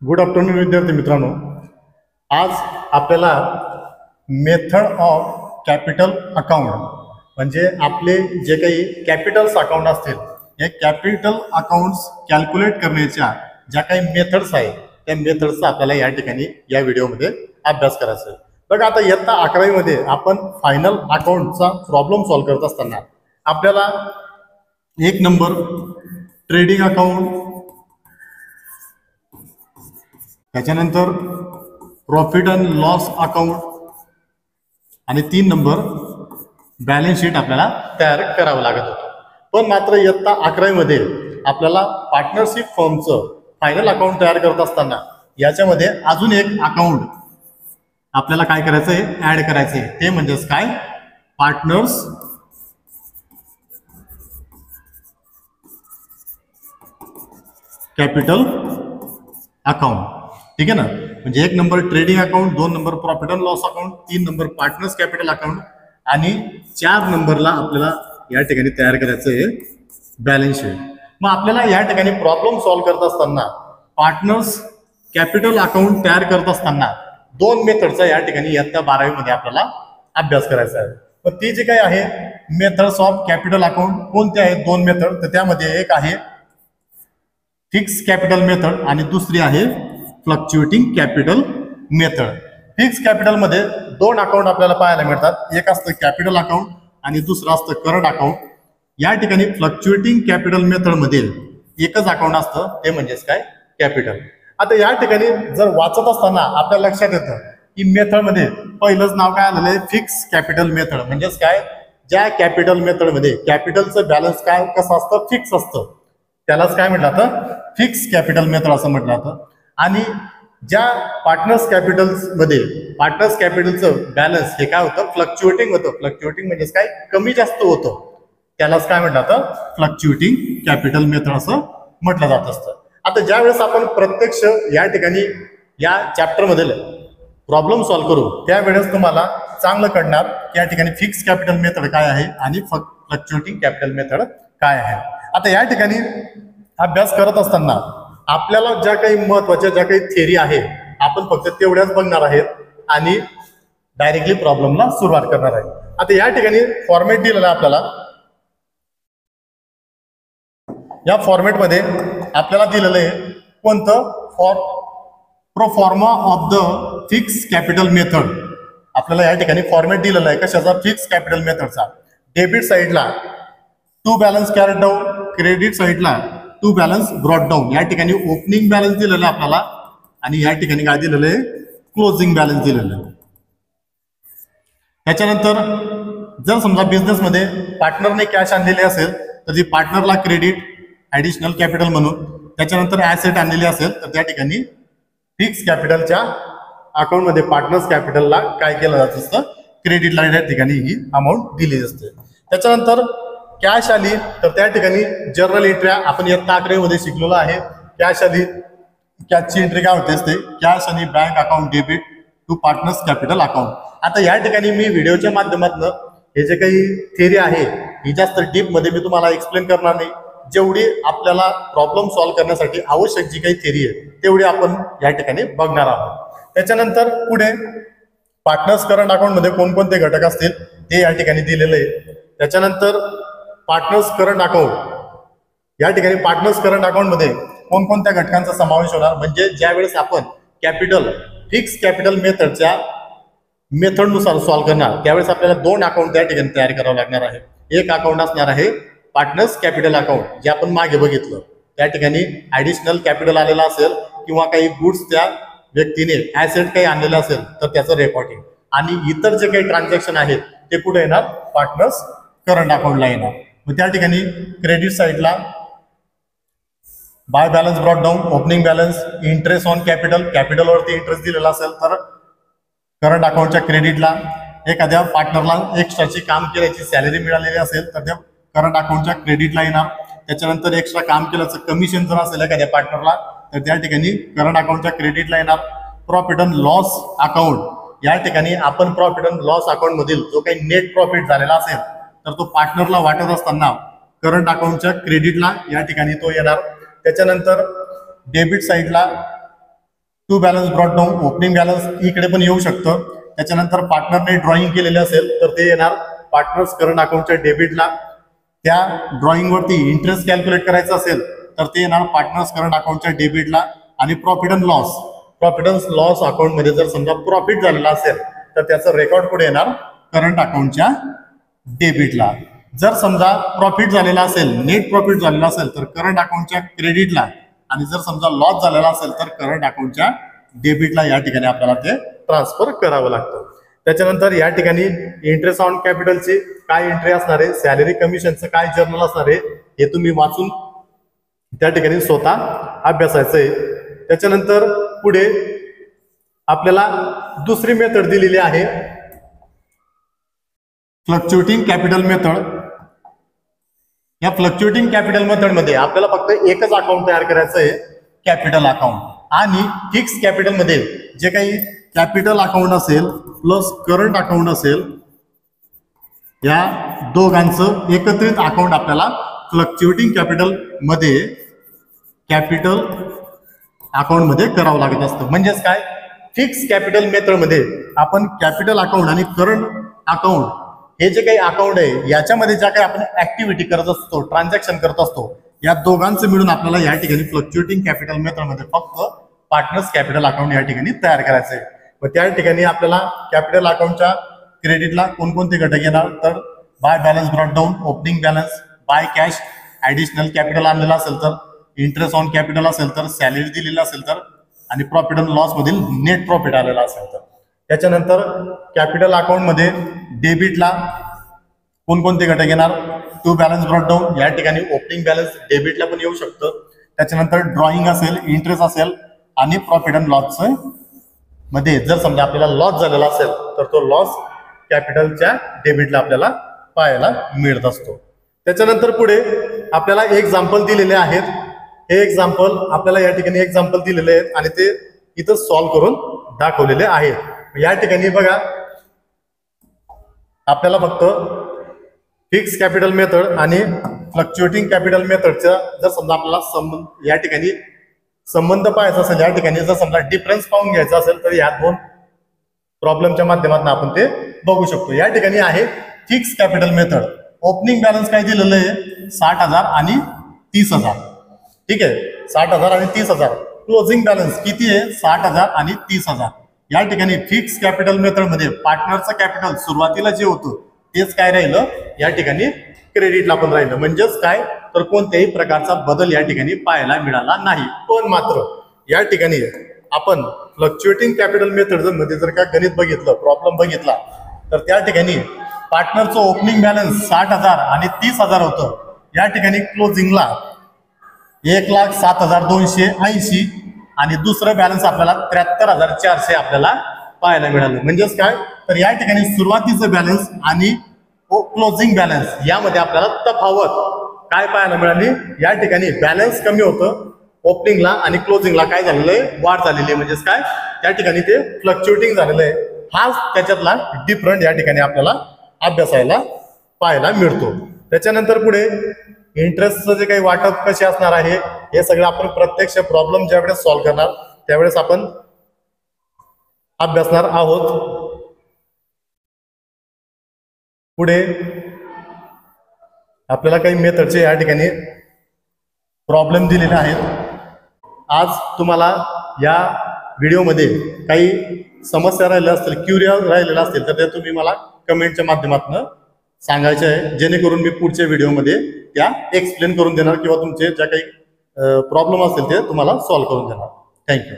Good afternoon विद्यार्थी मित्रांनो. आज आपल्याला मेथड ऑफ कॅपिटल अकाउंट म्हणजे आपले जे काही कॅपिटल्स अकाउंट असतील हे कॅपिटल अकाउंट्स कॅल्क्युलेट करण्याच्या ज्या काही मेथड्स आहेत त्या मेथड्सचा आपल्याला या ठिकाणी या व्हिडिओमध्ये अभ्यास करायचा आहे. बघा, आता इयत्ता 11वी आपण फायनल अकाउंटचा प्रॉब्लेम सॉल्व्ह करत असताना आपल्याला एक नंबर ट्रेडिंग अकाउंट, त्याच्यानंतर प्रॉफिट अँड लॉस अकाउंट आणि 3 नंबर बॅलन्स शीट आपल्याला तयार करावं लागत होतं. पण मात्र इयत्ता 11वी आपल्याला पार्टनरशिप फर्मचं फायनल अकाउंट तयार करत असताना याच्यामध्ये अजून एक अकाउंट आपल्याला काय करायचं आहे, ऍड करायचं आहे. ते म्हणजेच काय, पार्टनर्स कॅपिटल अकाउंट. ठीक आहे ना. म्हणजे 1 number trading account, 2 number profit and loss account, 3 number partners capital account आणि 4 नंबरला आपल्याला या ठिकाणी तयार करायचं आहे बॅलन्स शीट. मग आपल्याला या ठिकाणी प्रॉब्लेम सॉल्व्ह करत असताना पार्टनर्स कॅपिटल अकाउंट तयार करत असताना 2 मेथडचा या ठिकाणी इयत्ता 12वी आपल्याला अभ्यास करायचा आहे. तर ती जी काही आहे मेथड्स ऑफ कॅपिटल अकाउंट कोणते आहेत, 2 मेथड. तर त्यामध्ये एक आहे फिक्स कॅपिटल मेथड आणि दुसरी आहे fluctuating capital method. Fix capital मध्ये 2 अकाउंट आपल्याला पाहायला मिळतात. एक असतं कॅपिटल अकाउंट आणि दुसरं असतं करंट अकाउंट. या ठिकाणी फ्लक्च्युएटिंग कॅपिटल मेथड मध्ये एकच अकाउंट असतं, ते म्हणजेच काय, कॅपिटल. आता या ठिकाणी जर वाचत असताना आपल्या लक्षात येतं की मेथड मध्ये पहिलंच नाव काय आलेलं आहे, फिक्स कॅपिटल मेथड. म्हणजेच काय, ज्या कॅपिटल मेथड मध्ये कॅपिटलचं बॅलन्स काय कसं असतं, फिक्स असतं, त्यालाच काय म्हटलं जातं, फिक्स कॅपिटल मेथड असं म्हटलं जातं. आणि ज्या पार्टनर्स कॅपिटल्स मध्ये पार्टनर्स कॅपिटलचं बॅलन्स हे काय होतं, फ्लक्च्युएटिंग होतं. फ्लक्च्युएटिंग म्हणजेच काय, कमी जास्त होतं, त्यालाच काय म्हटलं जातं, फ्लक्च्युएटिंग कॅपिटल मेथड असं म्हटलं जात असतं. आता ज्या वेळेस आपण प्रत्यक्ष या ठिकाणी या चॅप्टर मधील प्रॉब्लेम सॉल्व्ह करू त्यावेळेस तुम्हाला चांगलं कळणार की या ठिकाणी फिक्स कॅपिटल मेथड काय आहे आणि फ्लक्च्युएटिंग कॅपिटल मेथड काय आहे. आता या ठिकाणी अभ्यास करत असताना आपल्याला ज्या काही महत्वाच्या ज्या काही थिअरी आहे आपण फक्त तेवढ्याच बघणार आहेत आणि डायरेक्टली प्रॉब्लेमला सुरुवात करणार आहे. आता या ठिकाणी फॉर्मॅट दिलेला आहे आपल्याला. या फॉर्मॅटमध्ये आपल्याला दिलेलं आहे कोणतं, proforma of the fix capital method. आपल्याला या ठिकाणी फॉर्मॅट दिलेला आहे कशाचा, फिक्स कॅपिटल मेथडचा. डेबिट साईडला to balance carried down, credit साईडला टू बॅलन्स ब्रॉट डाऊन. या ठिकाणी ओपनिंग बॅलन्स दिलेला आहे आपल्याला आणि या ठिकाणी काय दिलेलं आहे, क्लोजिंग बॅलन्स दिलेलं आहे. त्याच्यानंतर जर समजा बिझनेसमध्ये पार्टनरने कॅश आणलेली असेल तर ती पार्टनरला क्रेडिट ऍडिशनल कॅपिटल म्हणून, त्याच्यानंतर ऍसेट आणलेली असेल तर त्या ठिकाणी फिक्स कॅपिटलच्या अकाउंटमध्ये पार्टनर्स कॅपिटलला काय केलं जात असतं, क्रेडिटला या ठिकाणी ही अमाऊंट दिली असते. त्याच्यानंतर कॅश आली तर त्या ठिकाणी जर्नल एंट्र्या आपण इयत्ता 11वी शिकलेलो आहे. कॅश आली, कॅशची एंट्री काय होते असते, कॅश आणि bank account debit to partners capital account. आता या ठिकाणी मी व्हिडिओच्या माध्यमातून हे जे काही थिअरी आहे ही जास्त डीप मध्ये मी तुम्हाला एक्सप्लेन करणार नाही. जेवढी आपल्याला प्रॉब्लेम सॉल्व्ह करण्यासाठी आवश्यक जी काही थिअरी आहे तेवढी आपण या ठिकाणी बघणार आहोत. त्याच्यानंतर पुढे पार्टनर्स करंट अकाउंट मध्ये कोणकोणते घटक असतील ते या ठिकाणी दिलेले आहे. त्याच्यानंतर पार्टनर्स करंट अकाउंट, या ठिकाणी पार्टनर्स करंट अकाउंट मध्ये कोणकोणत्या घटकांचा समावेश होणार, म्हणजे ज्या वेळेस आपण कॅपिटल फिक्स कॅपिटल मेथडच्या मेथडनुसार सॉल्व्ह करणार त्यावेळेस आपल्याला 2 अकाउंट त्या ठिकाणी तयार करावं लागणार आहे. एक अकाउंट असणार आहे पार्टनर्स कॅपिटल अकाउंट, जे आपण मागे बघितलं. त्या ठिकाणी ऍडिशनल कॅपिटल आलेला असेल किंवा काही गुड्स त्या व्यक्तीने ऍसेट काही आणलेलं असेल तर त्याचं रेकॉर्डिंग आणि इतर जे काही ट्रान्झॅक्शन आहेत ते कुठे येणार, पार्टनर्स करंट अकाउंटला येणार. मग त्या ठिकाणी क्रेडिट साईडला by balance brought down, opening balance, interest on capital, कॅपिटलवरती इंटरेस्ट दिलेला असेल तर करंट अकाउंटच्या क्रेडिटला, एखाद्या पार्टनरला एक्स्ट्राची काम केल्याची सॅलरी मिळालेली असेल तर त्या करंट अकाउंटच्या क्रेडिटला येणार. त्याच्यानंतर एक्स्ट्रा काम केल्याचं कमिशन जर असेल एखाद्या पार्टनरला तर त्या ठिकाणी करंट अकाउंटच्या क्रेडिटला येणार. प्रॉफिट अँड लॉस अकाउंट, या ठिकाणी आपण प्रॉफिट अँड लॉस अकाउंट मधील जो काही नेट प्रॉफिट झालेला असेल तर तो पार्टनरला वाटत असताना करंट अकाउंटच्या क्रेडिटला या ठिकाणी तो येणार. त्याच्यानंतर डेबिट साईडला to balance brought down, opening balance इकडे पण येऊ शकतं. त्याच्यानंतर पार्टनरने ड्रॉइंग केलेले असेल तर ते येणार पार्टनर्स करंट अकाउंटच्या डेबिटला. त्या ड्रॉइंगवरती इंटरेस्ट कॅल्क्युलेट करायचं असेल तर ते येणार पार्टनर्स करंट अकाउंटच्या डेबिटला. आणि प्रॉफिट अँड लॉस अकाउंटमध्ये जर समजा प्रॉफिट झालेला असेल तर त्याचं रेकॉर्ड पुढे येणार करंट अकाउंटच्या डेबिटला. जर समजा प्रॉफिट झालेला असेल, नेट प्रॉफिट झालेला असेल तर करंट अकाउंटच्या क्रेडिटला. आणि जर समजा लॉस झालेला असेल तर करंट अकाउंटच्या डेबिटला या ठिकाणी आपल्याला ते ट्रान्सफर करावं लागतं. त्याच्यानंतर या ठिकाणी इंटरेस्ट ऑन कॅपिटलची काय एंट्री असणार आहे, सॅलरी कमिशनचं काय जर्नल असणार आहे हे तुम्ही वाचून त्या ठिकाणी स्वतः अभ्यासायचं आहे. त्याच्यानंतर पुढे आपल्याला दुसरी मेथड दिलेली आहे, फ्लक्च्युएटिंग कॅपिटल मेथड. या फ्लक्च्युएटिंग कॅपिटल मेथड मध्ये आपल्याला फक्त एकच अकाउंट तयार करायचं आहे, कॅपिटल अकाउंट. आणि फिक्स कॅपिटल मध्ये जे काही कॅपिटल अकाउंट असेल प्लस करंट अकाउंट असेल या दोघांचं एकत्रित अकाउंट आपल्याला फ्लक्च्युएटिंग कॅपिटल मध्ये कॅपिटल अकाउंट मध्ये करावं लागत असतं. म्हणजेच काय, फिक्स कॅपिटल मेथड मध्ये आपण कॅपिटल अकाउंट आणि करंट अकाउंट हे जे काही अकाउंट आहे याच्यामध्ये ज्या काही आपण ऍक्टिव्हिटी करत असतो, ट्रान्झॅक्शन करत असतो, या दोघांचं मिळून आपल्याला या ठिकाणी फ्लक्च्युएटिंग कॅपिटल मेथड मध्ये फक्त पार्टनर्स कॅपिटल अकाउंट या ठिकाणी तयार करायचं आहे. मग त्या ठिकाणी आपल्याला कॅपिटल अकाउंटच्या क्रेडिटला कोणकोणते घटक येणार तर by balance brought down, opening balance, by cash, additional capital आणलेला असेल तर, इंटरेस्ट ऑन कॅपिटल असेल तर, सॅलरी दिलेला असेल तर, आणि प्रॉफिट अँड लॉस मधील नेट प्रॉफिट आलेला असेल तर. त्याच्यानंतर कॅपिटल अकाउंट मध्ये डेबिटला कोणकोणते घटक येणार, टू बॅलन्स ब्रॉट डाऊन, या ठिकाणी ओपनिंग बॅलन्स डेबिटला पण येऊ शकतं. त्याच्यानंतर ड्रॉइंग असेल, इंटरेस्ट असेल आणि प्रॉफिट अँड लॉस मध्ये जर समजा आपल्याला लॉस झालेला असेल तर तो लॉस कॅपिटलच्या डेबिटला आपल्याला पाहायला मिळत असतो. त्याच्यानंतर पुढे आपल्याला एक्झाम्पल दिलेले आहेत. हे एक्झाम्पल आपल्याला या ठिकाणी एक्झाम्पल दिलेले आहेत आणि ते इथं सॉल्व्ह करून दाखवलेले आहेत. या ठिकाणी बघा आपल्याला फक्त फिक्स कॅपिटल मेथड आणि फ्लक्च्युएटिंग कॅपिटल मेथडचा जर समजा आपल्याला या ठिकाणी संबंध पाहायचा असेल, या ठिकाणी जर समजा डिफरन्स पाहून घ्यायचा असेल तर या दोन प्रॉब्लेमच्या माध्यमातून आपण ते बघू शकतो. या ठिकाणी आहे fix capital method. Opening balance काय दिलेलं आहे 60,000 आणि 30,000. ठीक आहे, 60,000 आणि 30,000. क्लोजिंग बॅलन्स किती आहे 60,000 आणि 30,000. या ठिकाणी फिक्स कॅपिटल मेथड मध्ये पार्टनरचं कॅपिटल सुरुवातीला जे होतं तेच काय राहिलं या ठिकाणी क्रेडिटला पण राहिलं. म्हणजेच काय तर कोणत्याही प्रकारचा बदल या ठिकाणी पाहायला मिळाला नाही. पण मात्र या ठिकाणी आपण फ्लक्च्युएटिंग कॅपिटल मेथड मध्ये जर का गणित बघितलं, प्रॉब्लेम बघितला तर त्या ठिकाणी पार्टनरचं ओपनिंग बॅलन्स 60,000 आणि 30,000 होतं. या ठिकाणी क्लोजिंगला 1,07,280 आणि दुसरं बॅलन्स आपल्याला 73,400 आपल्याला पाहायला मिळालं. म्हणजेच काय तर या ठिकाणी सुरुवातीचं बॅलन्स आणि क्लोजिंग बॅलन्स यामध्ये आपल्याला तफावत काय पाहायला मिळाली. या ठिकाणी बॅलन्स कमी होतं ओपनिंगला आणि क्लोजिंगला काय झालेलं आहे, वाढ झालेली आहे. म्हणजेच काय त्या ठिकाणी ते फ्लक्च्युएटिंग झालेलं आहे. हाच त्याच्यातला डिफरंट या ठिकाणी आपल्याला अभ्यासायला पाहायला मिळतो. त्याच्यानंतर पुढे इंटरेस्टचं जे काही वाटप कसे असणार आहे हे सगळं आपण प्रत्यक्ष प्रॉब्लेम ज्यावेळेस सॉल्व्ह करणार त्यावेळेस आपण अभ्यासणार आहोत. पुढे आपल्याला काही मेथडचे या ठिकाणी प्रॉब्लेम दिलेले आहेत. आज तुम्हाला या व्हिडिओमध्ये काही समस्या राहिल्या असतील, क्युरियस राहिलेल्या असतील तर ते तुम्ही मला कमेंटच्या माध्यमातून सांगायचे आहे, जेणेकरून मी पुढच्या व्हिडिओमध्ये त्या एक्सप्लेन करून देणार किंवा तुमचे ज्या काही प्रॉब्लेम असतील ते तुम्हाला सॉल्व्ह करून देणार. थँक्यू.